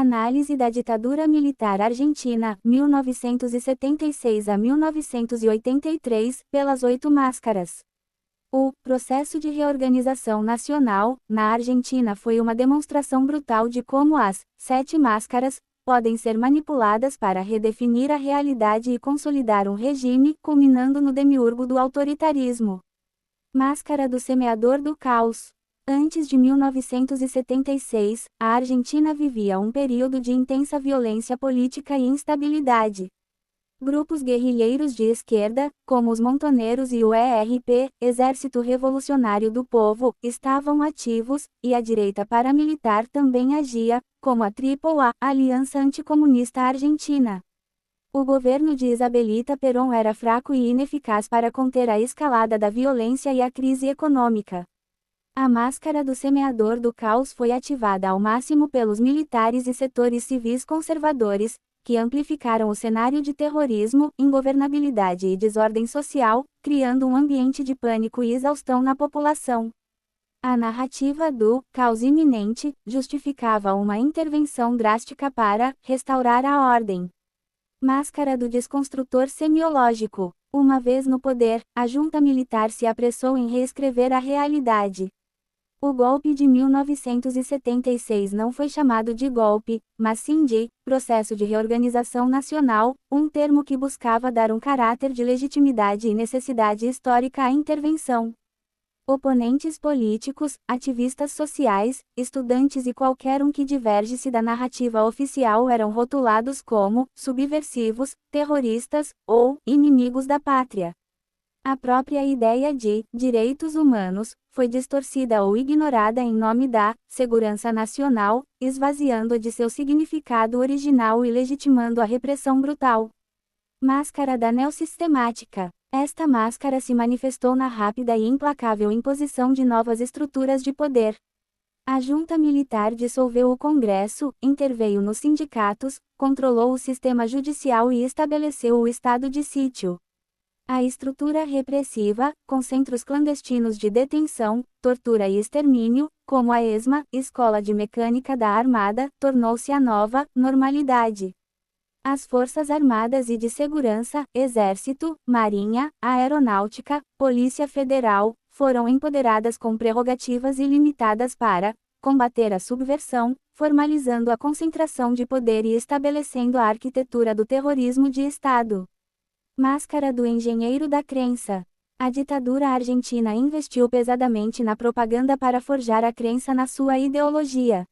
Análise da ditadura militar argentina, 1976 a 1983, pelas 8 máscaras. O processo de reorganização nacional, na Argentina foi uma demonstração brutal de como as 7 máscaras podem ser manipuladas para redefinir a realidade e consolidar um regime, culminando no demiurgo do autoritarismo. Máscara do semeador do caos. Antes de 1976, a Argentina vivia um período de intensa violência política e instabilidade. Grupos guerrilheiros de esquerda, como os Montoneiros e o ERP, Exército Revolucionário do Povo, estavam ativos, e a direita paramilitar também agia, como a AAA, Aliança Anticomunista Argentina. O governo de Isabelita Perón era fraco e ineficaz para conter a escalada da violência e a crise econômica. A máscara do semeador do caos foi ativada ao máximo pelos militares e setores civis conservadores, que amplificaram o cenário de terrorismo, ingovernabilidade e desordem social, criando um ambiente de pânico e exaustão na população. A narrativa do caos iminente justificava uma intervenção drástica para restaurar a ordem. Máscara do desconstrutor semiológico. Uma vez no poder, a junta militar se apressou em reescrever a realidade. O golpe de 1976 não foi chamado de golpe, mas sim de processo de reorganização nacional, um termo que buscava dar um caráter de legitimidade e necessidade histórica à intervenção. Oponentes políticos, ativistas sociais, estudantes e qualquer um que divergisse da narrativa oficial eram rotulados como subversivos, terroristas ou inimigos da pátria. A própria ideia de direitos humanos foi distorcida ou ignorada em nome da segurança nacional, esvaziando-a de seu significado original e legitimando a repressão brutal. Máscara da neossistemática. Esta máscara se manifestou na rápida e implacável imposição de novas estruturas de poder. A junta militar dissolveu o Congresso, interveio nos sindicatos, controlou o sistema judicial e estabeleceu o estado de sítio. A estrutura repressiva, com centros clandestinos de detenção, tortura e extermínio, como a ESMA, Escola de Mecânica da Armada, tornou-se a nova normalidade. As Forças Armadas e de Segurança, Exército, Marinha, Aeronáutica, Polícia Federal, foram empoderadas com prerrogativas ilimitadas para combater a subversão, formalizando a concentração de poder e estabelecendo a arquitetura do terrorismo de Estado. Máscara do engenheiro da crença. A ditadura argentina investiu pesadamente na propaganda para forjar a crença na sua ideologia.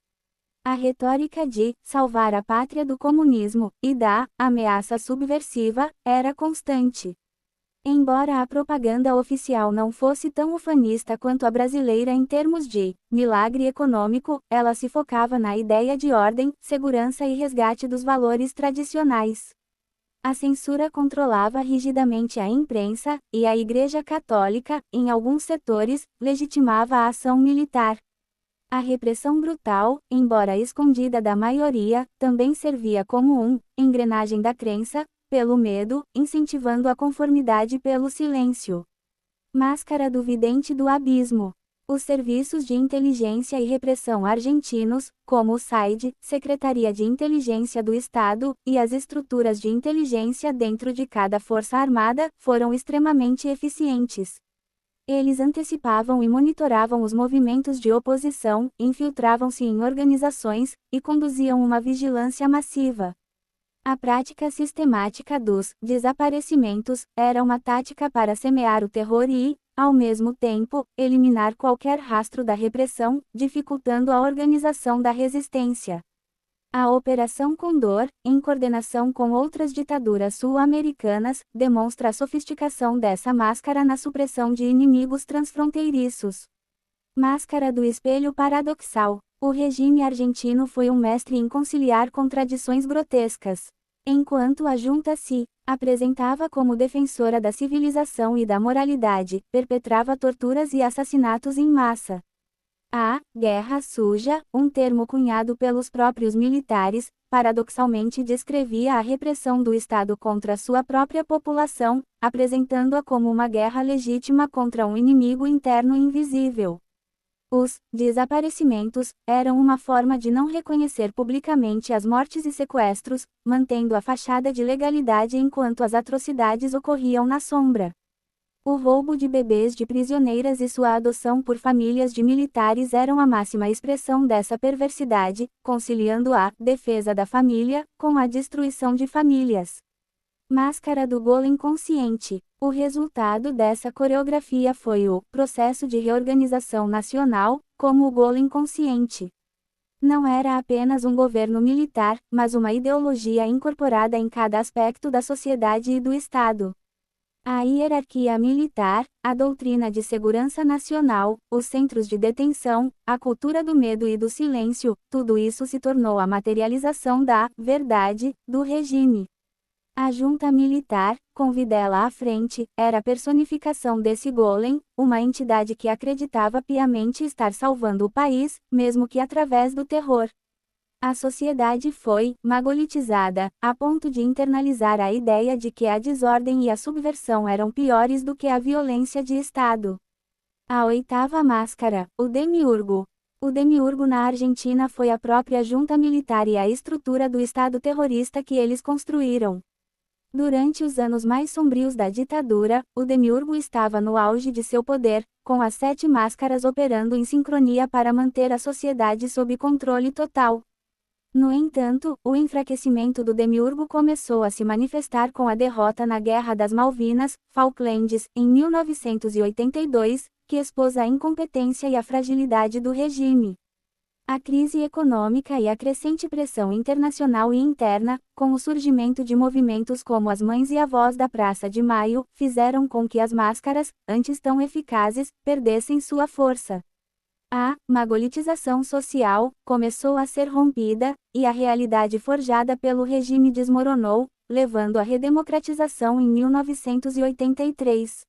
A retórica de salvar a pátria do comunismo e da ameaça subversiva era constante. Embora a propaganda oficial não fosse tão ufanista quanto a brasileira em termos de milagre econômico, ela se focava na ideia de ordem, segurança e resgate dos valores tradicionais. A censura controlava rigidamente a imprensa, e a Igreja Católica, em alguns setores, legitimava a ação militar. A repressão brutal, embora escondida da maioria, também servia como engrenagem da crença, pelo medo, incentivando a conformidade pelo silêncio. Máscara do vidente do abismo. Os serviços de inteligência e repressão argentinos, como o SAID, Secretaria de Inteligência do Estado, e as estruturas de inteligência dentro de cada força armada, foram extremamente eficientes. Eles antecipavam e monitoravam os movimentos de oposição, infiltravam-se em organizações, e conduziam uma vigilância massiva. A prática sistemática dos desaparecimentos era uma tática para semear o terror e, ao mesmo tempo, eliminar qualquer rastro da repressão, dificultando a organização da resistência. A Operação Condor, em coordenação com outras ditaduras sul-americanas, demonstra a sofisticação dessa máscara na supressão de inimigos transfronteiriços. Máscara do espelho paradoxal. O regime argentino foi um mestre em conciliar contradições grotescas. Enquanto a junta se apresentava como defensora da civilização e da moralidade, perpetrava torturas e assassinatos em massa. A guerra suja, um termo cunhado pelos próprios militares, paradoxalmente descrevia a repressão do Estado contra sua própria população, apresentando-a como uma guerra legítima contra um inimigo interno invisível. Os desaparecimentos eram uma forma de não reconhecer publicamente as mortes e sequestros, mantendo a fachada de legalidade enquanto as atrocidades ocorriam na sombra. O roubo de bebês de prisioneiras e sua adoção por famílias de militares eram a máxima expressão dessa perversidade, conciliando a defesa da família com a destruição de famílias. Máscara do Golem Consciente. O resultado dessa coreografia foi o processo de reorganização nacional, como o Golem Consciente. Não era apenas um governo militar, mas uma ideologia incorporada em cada aspecto da sociedade e do Estado. A hierarquia militar, a doutrina de segurança nacional, os centros de detenção, a cultura do medo e do silêncio, tudo isso se tornou a materialização da verdade do regime. A junta militar, com Videla à frente, era a personificação desse golem, uma entidade que acreditava piamente estar salvando o país, mesmo que através do terror. A sociedade foi magolitizada, a ponto de internalizar a ideia de que a desordem e a subversão eram piores do que a violência de Estado. A oitava máscara, o demiurgo. O demiurgo na Argentina foi a própria junta militar e a estrutura do Estado terrorista que eles construíram. Durante os anos mais sombrios da ditadura, o demiurgo estava no auge de seu poder, com as 7 máscaras operando em sincronia para manter a sociedade sob controle total. No entanto, o enfraquecimento do demiurgo começou a se manifestar com a derrota na Guerra das Malvinas, Falklands, em 1982, que expôs a incompetência e a fragilidade do regime. A crise econômica e a crescente pressão internacional e interna, com o surgimento de movimentos como as Mães e Avós da Praça de Maio, fizeram com que as máscaras, antes tão eficazes, perdessem sua força. A magolitização social começou a ser rompida, e a realidade forjada pelo regime desmoronou, levando à redemocratização em 1983.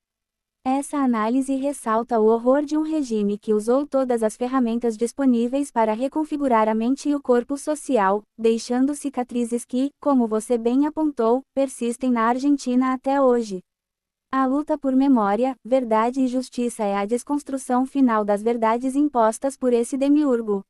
Essa análise ressalta o horror de um regime que usou todas as ferramentas disponíveis para reconfigurar a mente e o corpo social, deixando cicatrizes que, como você bem apontou, persistem na Argentina até hoje. A luta por memória, verdade e justiça é a desconstrução final das verdades impostas por esse demiurgo.